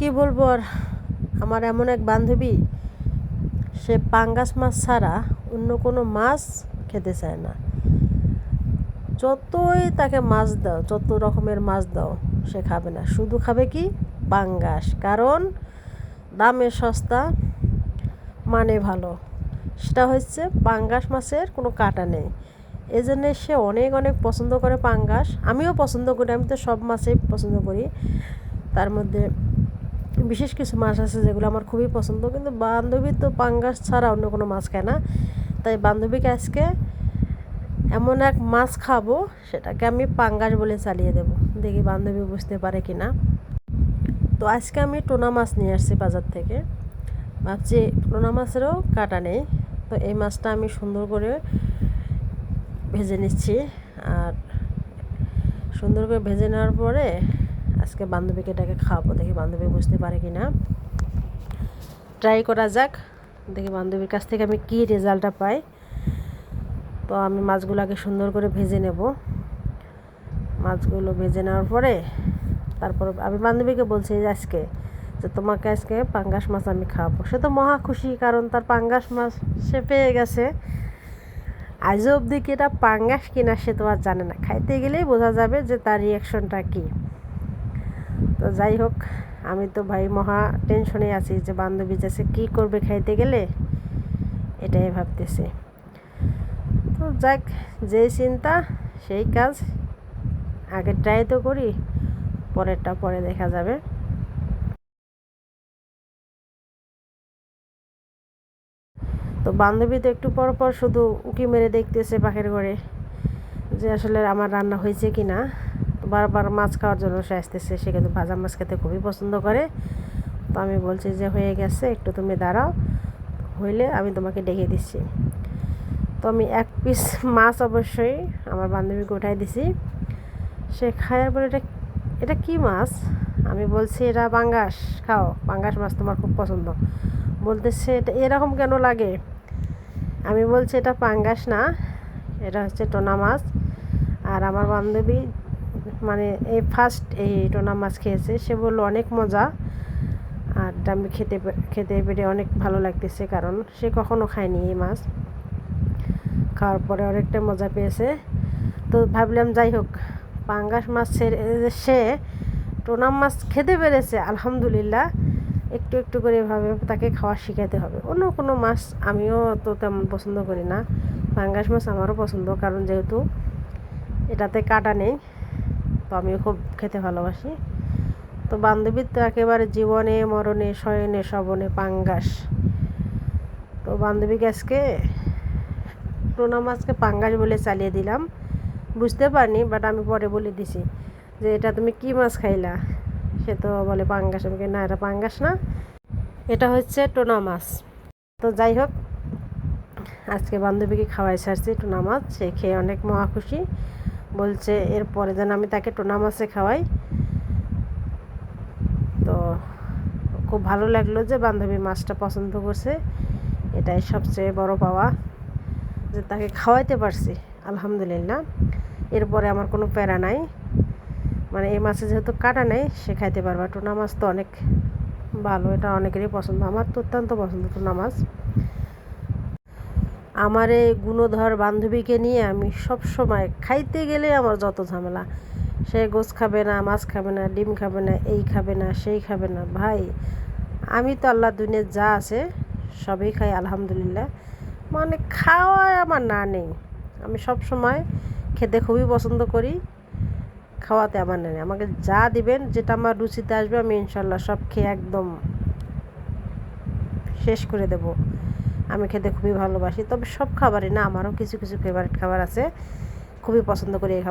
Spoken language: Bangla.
কি বলবো আর, আমার এমন এক বান্ধবী, সে পাঙ্গাস মাছ ছাড়া অন্য কোনো মাছ খেতে চায় না। যতই তাকে মাছ দাও, যত রকমের মাছ দাও, সে খাবে না, শুধু খাবে কি পাঙ্গাস। কারণ দামে সস্তা, মানে ভালো। সেটা হচ্ছে পাঙ্গাস মাছের কোনো কাঁটা নেই, এই জন্যে সে অনেক অনেক পছন্দ করে পাঙ্গাস। আমিও পছন্দ করি, আমি তো সব মাছই পছন্দ করি। তার মধ্যে বিশেষ কিছু মাছ আছে যেগুলো আমার খুবই পছন্দ, কিন্তু বান্ধবী তো পাঙ্গাস ছাড়া অন্য কোনো মাছ খায় না। তাই বান্ধবীকে আজকে এমন এক মাছ খাবো, সেটাকে আমি পাঙ্গাস বলে চালিয়ে দেব, দেখি বান্ধবী বুঝতে পারে কি না। তো আজকে আমি টোনা মাছ নিয়ে আসছি বাজার থেকে। ভাবছি টোনা মাছেরও কাঁটা নেই, তো এই মাছটা আমি সুন্দর করে ভেজে নিচ্ছি। আর সুন্দর করে ভেজে নেওয়ার পরে আজকে বান্ধবীকে এটাকে খাওয়াবো, দেখি বান্ধবী বুঝতে পারে কি না। ট্রাই করা যাক, দেখি বান্ধবীর কাছ থেকে আমি কী রেজাল্টটা পাই। তো আমি মাছগুলোকে সুন্দর করে ভেজে নেব। মাছগুলো ভেজে নেওয়ার পরে তারপর আমি বান্ধবীকে বলছি যে আজকে যে তোমাকে আজকে পাঙ্গাস মাছ আমি খাওয়াবো। সে তো মহা খুশি, কারণ তার পাঙ্গাস মাছ সে পেয়ে গেছে। আজও অবধি কি এটা পাঙ্গাস কিনা সে তো আর জানে না, খাইতে গেলেই বোঝা যাবে যে তার রিয়াকশনটা কী। তো যাই হোক, আমি তো ভাই মহা টেনশনে আছি যে বান্ধবী যাচ্ছে কী করবে খাইতে গেলে, এটাই ভাবতেছি। তো যাক, যেই চিন্তা সেই কাজ, আগে ট্রাই তো করি, পরেরটা পরে দেখা যাবে। তো বান্ধবী তো একটু পর পর শুধু উঁকি মেরে দেখতেছে পাখির ঘরে যে আসলে আমার রান্না হয়েছে কি না। তো বারবার মাছ খাওয়ার জন্য সে আসতেছে, সে কিন্তু ভাজা মাছ খেতে খুবই পছন্দ করে। তো আমি বলছি যে হয়ে গেছে, একটু তুমি দাঁড়াও, হইলে আমি তোমাকে ডেকে দিচ্ছি। তো আমি এক পিস মাছ অবশ্যই আমার বান্ধবীকে উঠাই দিছি। সে খাওয়ার পরে এটা এটা কী মাছ, আমি বলছি এটা পাঙ্গাস, খাও, পাঙ্গাস মাছ তোমার খুব পছন্দ। বলতেছে এটা এরকম কেন লাগে। আমি বলছি এটা পাঙ্গাস না, এটা হচ্ছে টোনা মাছ। আর আমার বান্ধবী মানে এই ফার্স্ট এই টোনা মাছ খেয়েছে, সে বললো অনেক মজা। আর আমি খেতে খেতে পেরে অনেক ভালো লাগতেছে, কারণ সে কখনো খায়নি এই মাছ। খাওয়ার পরে অনেকটা মজা পেয়েছে। তো ভাবলাম যাই হোক, পাঙ্গাস মাছ সে টোনা মাছ খেতে পেরেছে, আলহামদুলিল্লাহ। একটু একটু করে এভাবে তাকে খাওয়া শেখাতে হবে। অন্য কোনো মাছ আমিও তো তেমন পছন্দ করি না, পাঙ্গাস মাছ আমারও পছন্দ, কারণ যেহেতু এটাতে কাঁটা নেই, তো আমিও খুব খেতে ভালোবাসি। তো বান্ধবীর তো একেবারে জীবনে মরণে শয়নে স্বপনে পাঙ্গাস। তো বান্ধবীকে আজকে টোনা মাছকে পাঙ্গাস বলে চালিয়ে দিলাম। বুঝতে পারিনি, বাট আমি পরে বলে দিছি যে এটা তুমি কী মাছ খাইলা। সে তো বলে পাঙ্গাস, আমি না এটা পাঙ্গাস না, এটা হচ্ছে টোনা মাছ। তো যাই হোক, আজকে বান্ধবীকে খাওয়াই ছাড়ছি টোনা মাছ, সে খেয়ে অনেক মহা খুশি। বলছে এরপরে যেন আমি তাকে টোনা মাছে খাওয়াই। তো খুব ভালো লাগলো যে বান্ধবী মাছটা পছন্দ করছে, এটাই সবচেয়ে বড় পাওয়া, যে তাকে খাওয়াইতে পারছি, আলহামদুলিল্লাহ। এরপরে আমার কোনো প্যারা নাই, মানে এই মাছে যেহেতু কাটা নেই সে খাইতে পারবে। টোনা মাছ তো অনেক ভালো, এটা অনেকেরই পছন্দ, আমার তো অত্যন্ত পছন্দ টোনা মাছ। আমার এই গুণধর বান্ধবীকে নিয়ে আমি সব সময় খাইতে গেলে আমার যত ঝামেলা। সে গোছ খাবে না, মাছ খাবে না, ডিম খাবে না, এই খাবে না, সেই খাবে না। ভাই আমি তো আল্লাহ দুনিয়ার যা আছে সবই খাই, আলহামদুলিল্লাহ। মানে খাওয়ায় আমার না নেই, আমি সব সময় খেতে খুবই পছন্দ করি, খাওয়াতে আমার নেই। আমাকে যা দিবেন, যেটা আমার রুচিতে আসবে, আমি ইনশাল্লাহ সব খেয়ে একদম শেষ করে দেব। আমি খেতে খুবই ভালোবাসি, তবে সব খাবারই না, আমারও কিছু কিছু ফেভারিট খাবার আছে, খুবই পছন্দ করি এই খাবার।